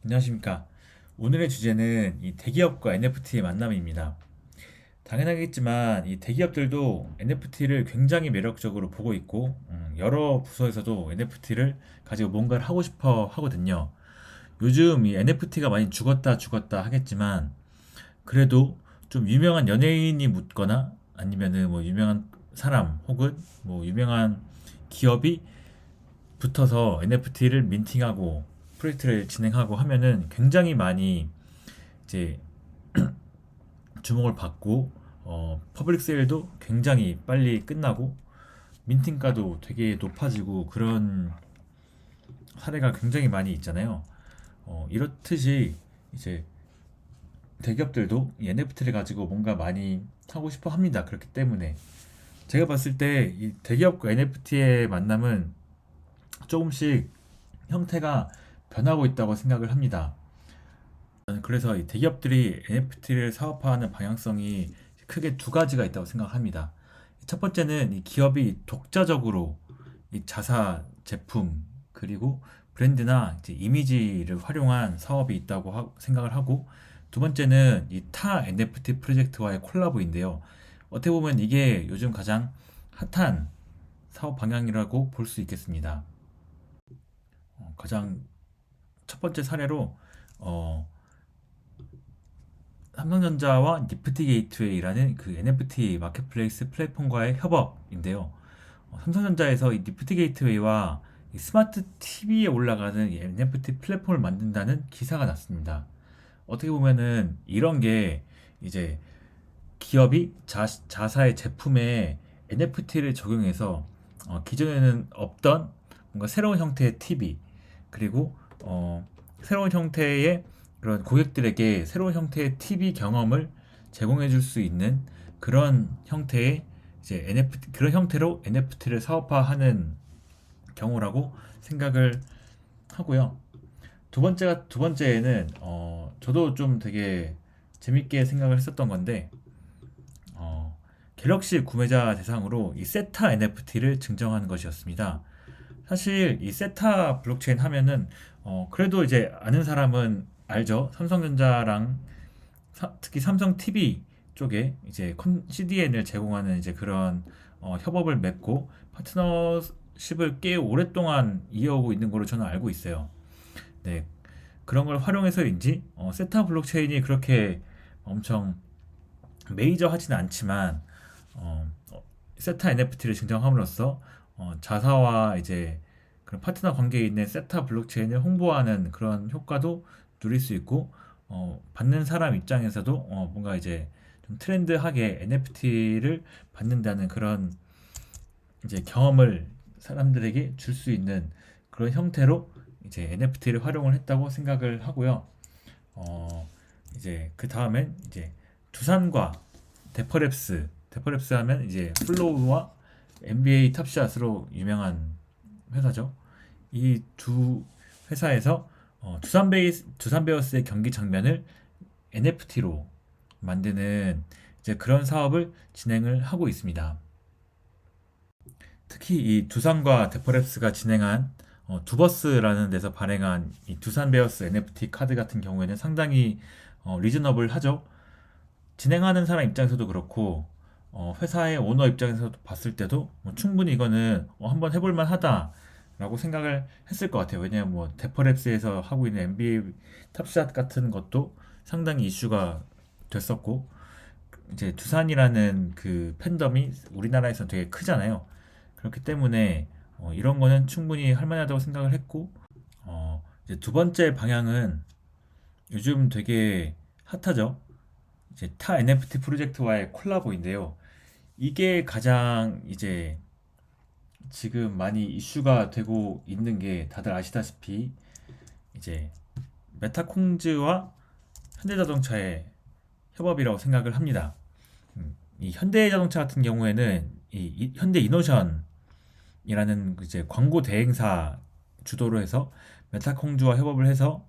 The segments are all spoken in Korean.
안녕하십니까. 오늘의 주제는 이 대기업과 NFT의 만남입니다. 당연하겠지만 이 대기업들도 NFT를 굉장히 매력적으로 보고 있고 여러 부서에서도 NFT를 가지고 뭔가를 하고 싶어 하거든요. 요즘 이 NFT가 많이 죽었다 죽었다 하겠지만 그래도 좀 유명한 연예인이 묻거나 아니면은 뭐 유명한 사람 혹은 뭐 유명한 기업이 붙어서 NFT를 민팅하고 프로젝트를 진행하고 하면은 굉장히 많이 이제 주목을 받고 퍼블릭 세일도 굉장히 빨리 끝나고 민팅가도 되게 높아지고 그런 사례가 굉장히 많이 있잖아요. 이렇듯이 이제 대기업들도 이 NFT를 가지고 뭔가 많이 하고 싶어 합니다. 그렇기 때문에 제가 봤을 때 이 대기업과 NFT의 만남은 조금씩 형태가 변하고 있다고 생각을 합니다. 저는 그래서 이 대기업들이 NFT를 사업화하는 방향성이 크게 두 가지가 있다고 생각합니다. 첫 번째는 이 기업이 독자적으로 이 자사 제품 그리고 브랜드나 이제 이미지를 활용한 사업이 있다고 생각을 하고, 두 번째는 이 타 NFT 프로젝트와의 콜라보인데요. 어떻게 보면 이게 요즘 가장 핫한 사업 방향이라고 볼 수 있겠습니다. 가장 첫 번째 사례로 어, 삼성전자와 니프티 게이트웨이라는 그 NFT 마켓플레이스 플랫폼과의 협업인데요. 삼성전자에서 이 니프티 게이트웨이와 이 스마트 TV에 올라가는 이 NFT 플랫폼을 만든다는 기사가 났습니다. 어떻게 보면은 이런 게 이제 기업이 자사의 제품에 NFT를 적용해서 기존에는 없던 뭔가 새로운 형태의 TV 그리고 새로운 형태의 그런 고객들에게 새로운 형태의 TV 경험을 제공해 줄 수 있는 그런 형태의 이제 NFT 그런 형태로 NFT를 사업화하는 경우라고 생각을 하고요. 두 번째에는 저도 좀 되게 재밌게 생각을 했었던 건데 갤럭시 구매자 대상으로 이 세타 NFT를 증정하는 것이었습니다. 사실 이 세타 블록체인 하면은 그래도 이제 아는 사람은 알죠. 삼성전자랑 특히 삼성 TV 쪽에 이제 CDN을 제공하는 이제 그런 협업을 맺고 파트너십을 꽤 오랫동안 이어오고 있는 걸로 저는 알고 있어요. 네, 그런 걸 활용해서인지 세타 블록체인이 그렇게 엄청 메이저하지는 않지만 세타 NFT를 증정함으로써 자사와 이제 그런 파트너 관계에 있는 세타 블록체인을 홍보하는 그런 효과도 누릴 수 있고, 받는 사람 입장에서도 뭔가 이제 좀 트렌드하게 NFT를 받는다는 그런 이제 경험을 사람들에게 줄 수 있는 그런 형태로 이제 NFT를 활용을 했다고 생각을 하고요. 이제 그 다음엔 이제 두산과 데퍼랩스 하면 이제 플로우와 NBA 탑샷으로 유명한 회사죠. 이 두 회사에서 두산 베어스의 경기 장면을 NFT로 만드는 이제 그런 사업을 진행을 하고 있습니다. 특히 이 두산과 데퍼랩스가 진행한 두버스라는 데서 발행한 이 두산 베어스 NFT 카드 같은 경우에는 상당히 리즈너블 하죠. 진행하는 사람 입장에서도 그렇고 회사의 오너 입장에서 봤을 때도 충분히 이거는 한번 해볼 만하다라고 생각을 했을 것 같아요. 왜냐하면 뭐 데퍼랩스에서 하고 있는 NBA 탑샷 같은 것도 상당히 이슈가 됐었고, 이제 두산이라는 그 팬덤이 우리나라에서 되게 크잖아요. 그렇기 때문에 이런 거는 충분히 할 만하다고 생각을 했고, 이제 두 번째 방향은 요즘 되게 핫하죠. 이제 타 NFT 프로젝트와의 콜라보인데요. 이게 가장 이제 지금 많이 이슈가 되고 있는 게 다들 아시다시피 이제 메타콩즈와 현대자동차의 협업이라고 생각을 합니다. 이 현대자동차 같은 경우에는 이 현대 이노션이라는 이제 광고 대행사 주도로 해서 메타콩즈와 협업을 해서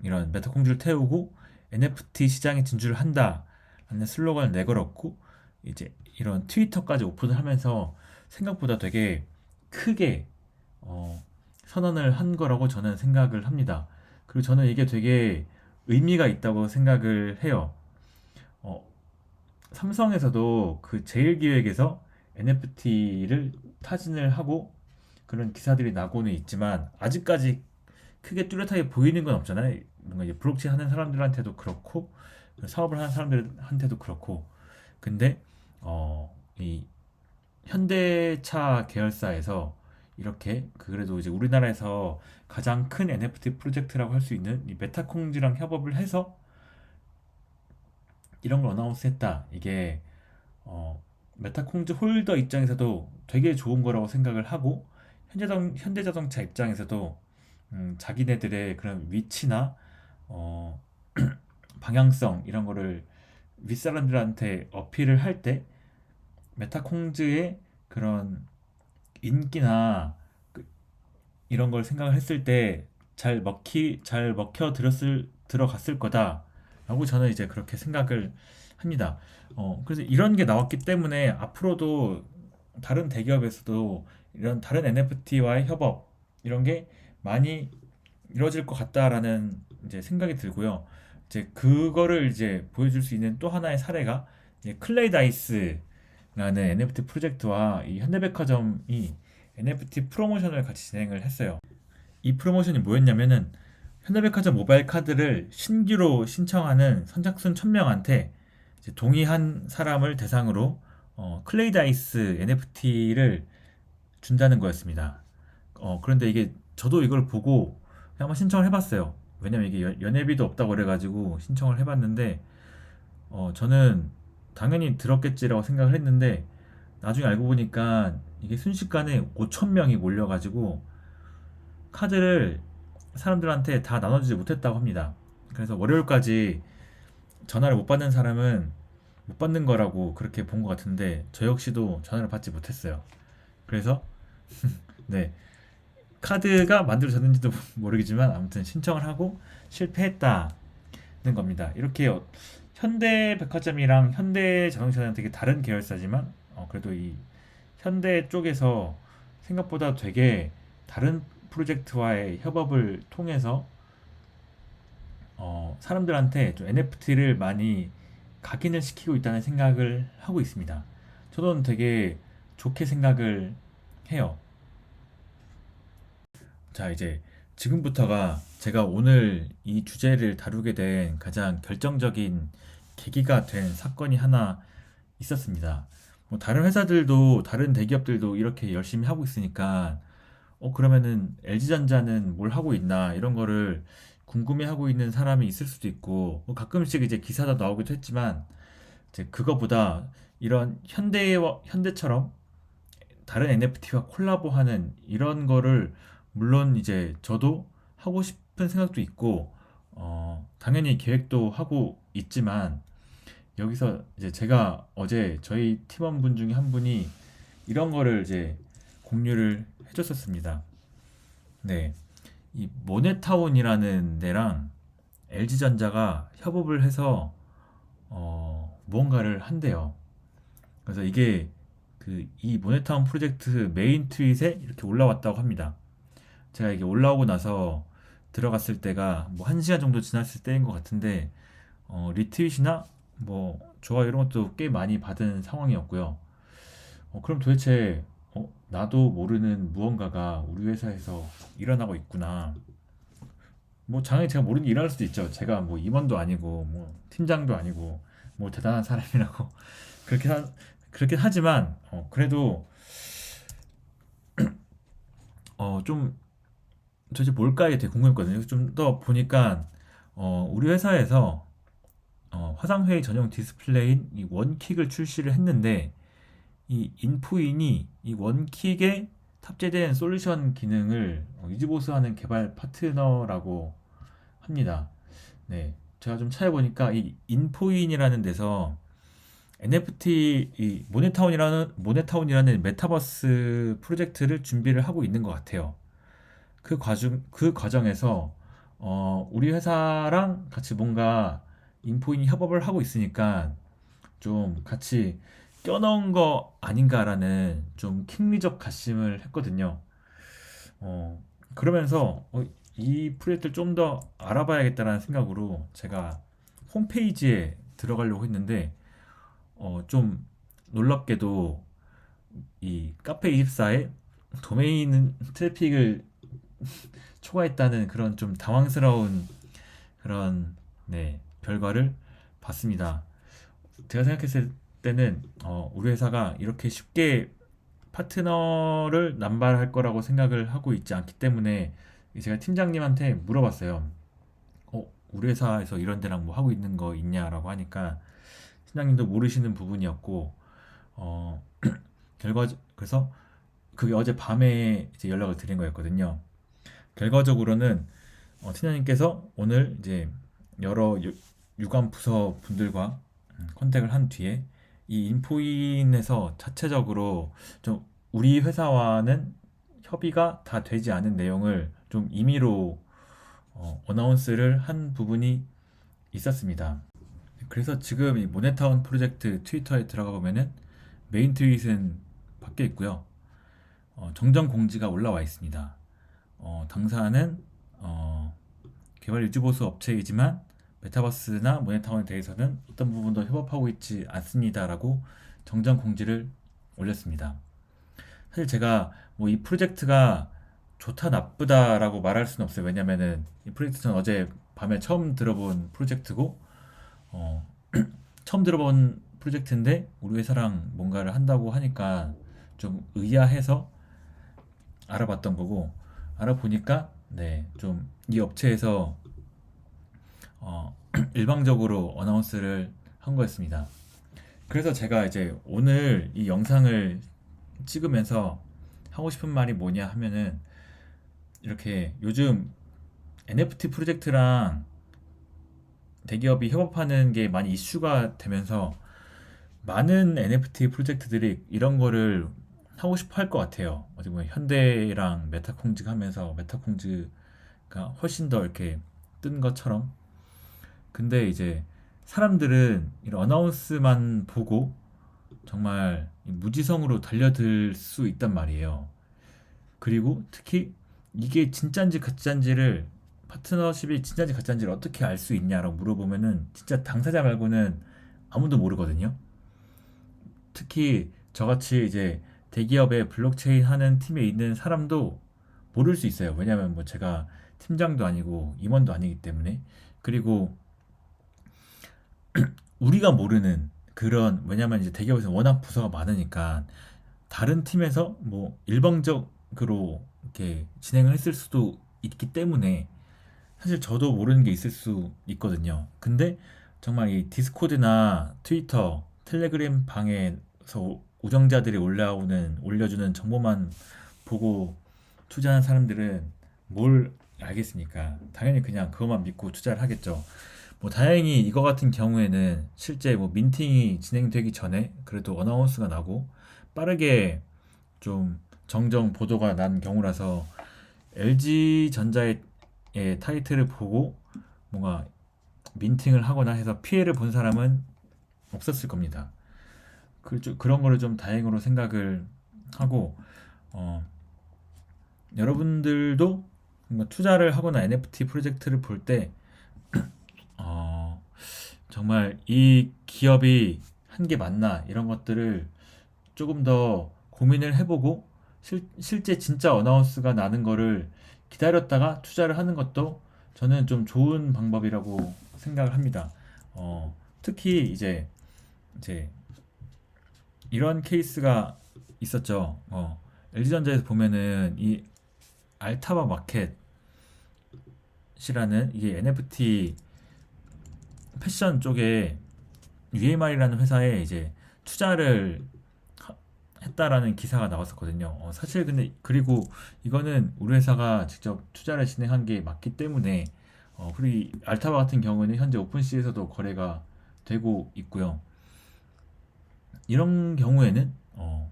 이런 메타콩즈를 태우고 NFT 시장에 진출을 한다라는 슬로건을 내걸었고, 이제 이런 트위터까지 오픈을 하면서 생각보다 되게 크게 어, 선언을 한 거라고 저는 생각을 합니다. 그리고 저는 이게 되게 의미가 있다고 생각을 해요. 어, 삼성에서도 그 제일기획에서 NFT를 타진을 하고 그런 기사들이 나고는 있지만 아직까지 크게 뚜렷하게 보이는 건 없잖아요. 뭔가 이제 블록체인 하는 사람들한테도 그렇고 사업을 하는 사람들한테도 그렇고. 근데 이 현대차 계열사에서 이렇게 그래도 이제 우리나라에서 가장 큰 NFT 프로젝트라고 할 수 있는 이 메타콩즈랑 협업을 해서 이런 걸 어나운스했다. 이게 어, 메타콩즈 홀더 입장에서도 되게 좋은 거라고 생각을 하고 현대자동차 입장에서도 자기네들의 그런 위치나 어, 방향성 이런 거를 윗사람들한테 어필을 할 때 메타콩즈의 그런 인기나 그 이런 걸 생각을 했을 때 잘 먹혀 들어갔을 거다라고 저는 이제 그렇게 생각을 합니다. 그래서 이런 게 나왔기 때문에 앞으로도 다른 대기업에서도 이런 다른 NFT와의 협업 이런 게 많이 이루어질 것 같다라는 이제 생각이 들고요. 이제 그거를 이제 보여줄 수 있는 또 하나의 사례가 이제 클레이 다이스라는 NFT 프로젝트와 이 현대백화점이 NFT 프로모션을 같이 진행을 했어요. 이 프로모션이 뭐였냐면은 현대백화점 모바일 카드를 신규로 신청하는 선착순 1000명한테 동의한 사람을 대상으로 클레이 다이스 NFT를 준다는 거였습니다. 그런데 이게 저도 이걸 보고 한번 신청을 해봤어요. 왜냐면 이게 연회비도 없다고 그래가지고 신청을 해봤는데 저는 당연히 들었겠지라고 생각을 했는데 나중에 알고 보니까 이게 순식간에 5천 명이 몰려가지고 카드를 사람들한테 다 나눠주지 못했다고 합니다. 그래서 월요일까지 전화를 못 받는 사람은 못 받는 거라고 그렇게 본 것 같은데 저 역시도 전화를 받지 못했어요. 그래서 네, 카드가 만들어졌는지도 모르겠지만 아무튼 신청을 하고 실패했다는 겁니다. 이렇게 현대백화점이랑 현대자동차는 되게 다른 계열사지만 그래도 이 현대 쪽에서 생각보다 되게 다른 프로젝트와의 협업을 통해서 사람들한테 좀 NFT를 많이 각인을 시키고 있다는 생각을 하고 있습니다. 저는 되게 좋게 생각을 해요. 자, 이제 지금부터가 제가 오늘 이 주제를 다루게 된 가장 결정적인 계기가 된 사건이 하나 있었습니다. 뭐 다른 회사들도 다른 대기업들도 이렇게 열심히 하고 있으니까 그러면은 LG전자는 뭘 하고 있나 이런 거를 궁금해하고 있는 사람이 있을 수도 있고 뭐 가끔씩 이제 기사도 나오기도 했지만 이제 그거보다 이런 현대처럼 다른 NFT와 콜라보하는 이런 거를 물론 이제 저도 하고 싶은 생각도 있고 당연히 계획도 하고 있지만 여기서 이제 제가 어제 저희 팀원분 중에 한 분이 이런 거를 이제 공유를 해줬었습니다. 네, 이 모네타운이라는 데랑 LG전자가 협업을 해서 무언가를 한대요. 그래서 이게 그 이 모네타운 프로젝트 메인 트윗에 이렇게 올라왔다고 합니다. 제가 이게 올라오고 나서 들어갔을 때가 뭐 1시간 정도 지났을 때인 것 같은데 리트윗이나 뭐 좋아요 이런 것도 꽤 많이 받은 상황이었고요. 그럼 도대체 나도 모르는 무언가가 우리 회사에서 일어나고 있구나. 뭐 당연히 제가 모르는 일 일어날 수도 있죠. 제가 뭐 임원도 아니고 뭐 팀장도 아니고 뭐 대단한 사람이라고 그렇게 그렇게 하지만 그래도 좀 도대체 뭘까 이게 되게 궁금했거든요. 좀 더 보니까 우리 회사에서 화상회의 전용 디스플레이인 이 원킥을 출시를 했는데 이 인포인이 이 원킥에 탑재된 솔루션 기능을 유지보수하는 개발 파트너라고 합니다. 네, 제가 좀 찾아보니까 이 인포인이라는 데서 NFT 이 모네타운이라는 메타버스 프로젝트를 준비를 하고 있는 것 같아요. 그 과정에서 우리 회사랑 같이 뭔가 인포인이 협업을 하고 있으니까 좀 같이 껴넣은 거 아닌가라는 좀 킹리적 가심을 했거든요. 그러면서 이 프로젝트를 좀 더 알아봐야겠다라는 생각으로 제가 홈페이지에 들어가려고 했는데 좀 놀랍게도 이 카페24에 도메인 트래픽을 초과했다는 그런 좀 당황스러운 그런 네, 결과를 봤습니다. 제가 생각했을 때는 우리 회사가 이렇게 쉽게 파트너를 남발할 거라고 생각을 하고 있지 않기 때문에 제가 팀장님한테 물어봤어요. 우리 회사에서 이런 데랑 뭐 하고 있는 거 있냐라고 하니까 팀장님도 모르시는 부분이었고 어, 그래서 그게 어제 밤에 이제 연락을 드린 거였거든요. 결과적으로는 팀장님께서 오늘 이제 여러 유관 부서 분들과 컨택을 한 뒤에 이 인포인에서 자체적으로 좀 우리 회사와는 협의가 다 되지 않은 내용을 좀 임의로 어나운스를 한 부분이 있었습니다. 그래서 지금 이 모네타운 프로젝트 트위터에 들어가 보면은 메인 트윗은 바뀌어 있고요. 정정 공지가 올라와 있습니다. 당사는 개발 유지보수 업체이지만 메타버스나 모네타운에 대해서는 어떤 부분도 협업하고 있지 않습니다라고 정정 공지를 올렸습니다. 사실 제가 뭐 이 프로젝트가 좋다 나쁘다라고 말할 수는 없어요. 왜냐면은 이 프로젝트는 어제 밤에 처음 들어본 프로젝트고 어, 처음 들어본 프로젝트인데 우리 회사랑 뭔가를 한다고 하니까 좀 의아해서 알아봤던 거고 알아보니까 네, 좀 이 업체에서 일방적으로 어나운스를 한 거였습니다. 그래서 제가 이제 오늘 이 영상을 찍으면서 하고 싶은 말이 뭐냐 하면은 이렇게 요즘 NFT 프로젝트랑 대기업이 협업하는 게 많이 이슈가 되면서 많은 NFT 프로젝트들이 이런 거를 하고 싶어 할 것 같아요. 어디 보면 현대랑 메타콩즈 하면서 메타콩즈가 훨씬 더 이렇게 뜬 것처럼. 근데 이제 사람들은 이런 어나운스만 보고 정말 무지성으로 달려들 수 있단 말이에요. 그리고 특히 이게 진짜인지 가짜인지를 파트너십이 진짜인지 가짜인지를 어떻게 알 수 있냐라고 물어보면은 진짜 당사자 말고는 아무도 모르거든요. 특히 저같이 이제 대기업의 블록체인 하는 팀에 있는 사람도 모를 수 있어요. 왜냐면 뭐 제가 팀장도 아니고 임원도 아니기 때문에. 그리고 우리가 모르는 그런, 왜냐면 이제 대기업에서 워낙 부서가 많으니까 다른 팀에서 뭐 일방적으로 이렇게 진행을 했을 수도 있기 때문에 사실 저도 모르는 게 있을 수 있거든요. 근데 정말 이 디스코드나 트위터, 텔레그램 방에서 우정자들이 올려주는 정보만 보고 투자한 사람들은 뭘 알겠습니까? 당연히 그냥 그것만 믿고 투자를 하겠죠. 뭐 다행히 이거 같은 경우에는 실제 뭐 민팅이 진행되기 전에 그래도 어나운스가 나고 빠르게 좀 정정 보도가 난 경우라서 LG전자의 타이틀을 보고 뭔가 민팅을 하거나 해서 피해를 본 사람은 없었을 겁니다. 그런 거를 좀 다행으로 생각을 하고 어, 여러분들도 뭔가 투자를 하거나 NFT 프로젝트를 볼때 어, 정말 이 기업이 한 게 맞나 이런 것들을 조금 더 고민을 해보고 실제 진짜 어나운스가 나는 거를 기다렸다가 투자를 하는 것도 저는 좀 좋은 방법이라고 생각을 합니다. 특히 이제 이런 케이스가 있었죠. LG전자에서 보면은 이 알타바 마켓이라는 이게 NFT 패션 쪽에 UMR이라는 회사에 이제 투자를 했다라는 기사가 나왔었거든요. 사실 근데 그리고 이거는 우리 회사가 직접 투자를 진행한 게 맞기 때문에 그리고 이 알타바 같은 경우는 현재 오픈시에서도 거래가 되고 있고요. 이런 경우에는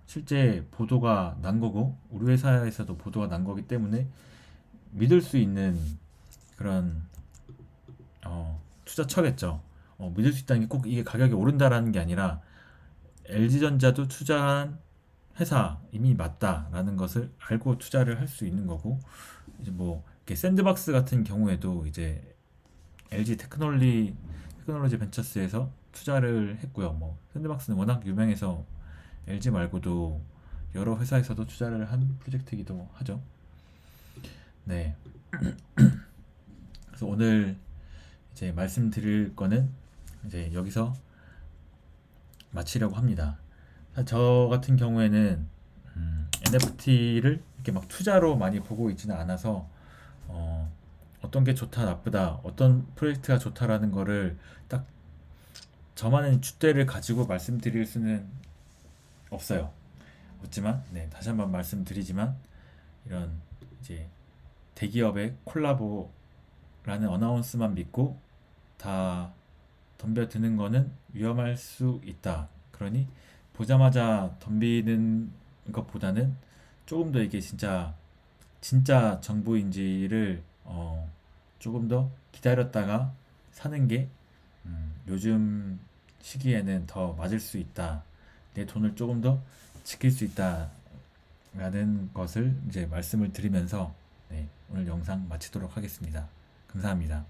실제 보도가 난 거고 우리 회사에서도 보도가 난 거기 때문에 믿을 수 있는 그런 투자처겠죠. 믿을 수 있다는 게 꼭 이게 가격이 오른다라는 게 아니라 LG전자도 투자한 회사 이미 맞다라는 것을 알고 투자를 할 수 있는 거고 이제 뭐 이렇게 샌드박스 같은 경우에도 이제 LG 테크놀로지 벤처스에서 투자를 했고요. 뭐 샌드박스는 워낙 유명해서 LG 말고도 여러 회사에서도 투자를 한 프로젝트이기도 하죠. 네. 그래서 오늘 이제 말씀드릴 거는 이제 여기서 마치려고 합니다. 저 같은 경우에는 NFT를 이렇게 막 투자로 많이 보고 있지는 않아서 어떤 게 좋다 나쁘다 어떤 프로젝트가 좋다라는 거를 딱 저만의 줏대를 가지고 말씀드릴 수는 없어요. 없지만 네, 다시 한번 말씀드리지만 이런 이제 대기업의 콜라보라는 어나운스만 믿고 다 덤벼드는 거는 위험할 수 있다. 그러니 보자마자 덤비는 것보다는 조금 더 이게 진짜 정보인지를 조금 더 기다렸다가 사는 게 요즘 시기에는 더 맞을 수 있다. 내 돈을 조금 더 지킬 수 있다라는 것을 이제 말씀을 드리면서 네, 오늘 영상 마치도록 하겠습니다. 감사합니다.